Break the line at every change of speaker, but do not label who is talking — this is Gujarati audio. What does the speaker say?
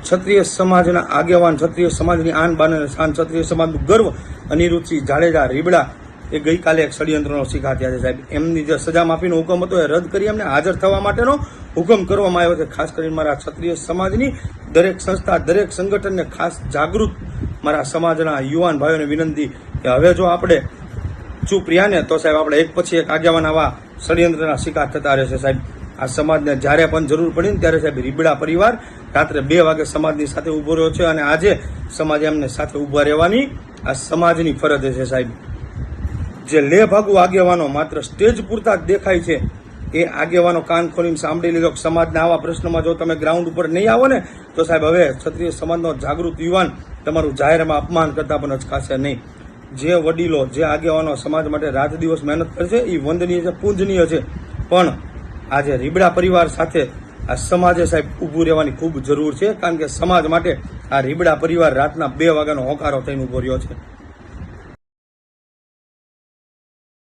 ક્ષત્રિય સમાજના આગેવાન, ક્ષત્રિય સમાજની આન બાન અને શાન, ક્ષત્રિય સમાજનું ગર્વ અનિરુદ્ધસિંહ જાડેજા રીબડા એ ગઈકાલે એક ષડયંત્રનો શિકાર થયા છે સાહેબ. એમની જે સજા માફીનો હુકમ હતો એ રદ કરી એમને હાજર થવા માટેનો હુકમ કરવામાં આવ્યો છે. ખાસ કરીને મારા ક્ષત્રિય સમાજની દરેક સંસ્થા, દરેક સંગઠનને ખાસ જાગૃત મારા સમાજના યુવાન ભાઈઓને વિનંતી કે હવે જો આપણે ચૂપ રહ્યા ને તો સાહેબ આપણે એક પછી એક આગેવાન આવા ષડયંત્રના શિકાર થતા રહેશે સાહેબ. આ સમાજને જ્યારે પણ જરૂર પડી ને ત્યારે સાહેબ રીબડા પરિવાર રાત્રે 2 વાગે સમાજની સાથે ઉભો રહ્યો છે અને આજે સમાજે એમને સાથે ઉભા રહેવાની આ સમાજની ફરજ છે સાહેબ. જે લેભાગુ આગેવાનો માત્ર સ્ટેજ પૂરતા જ દેખાય છે એ આગેવાનો કાન ખોલીને સાંભળી લીધો. સમાજના આવા પ્રશ્નોમાં જો તમે ગ્રાઉન્ડ ઉપર નહીં આવો ને તો સાહેબ હવે ક્ષત્રિય સમાજનો જાગૃત યુવાન તમારું જાહેરમાં અપમાન કરતા પણ અચકાશે નહીં. જે વડીલો, જે આગેવાનો સમાજ માટે રાત દિવસ મહેનત કરે છે એ વંદનીય છે, પૂજનીય છે, પણ આજે રીબડા પરિવાર સાથે આ સમાજે સાહેબ ઊભું રહેવાની ખૂબ જરૂર છે. કારણ કે સમાજ માટે આ રીબડા પરિવાર રાતના 2 વાગ્યાનો હોકારો થઈને ઊભો રહ્યો છે.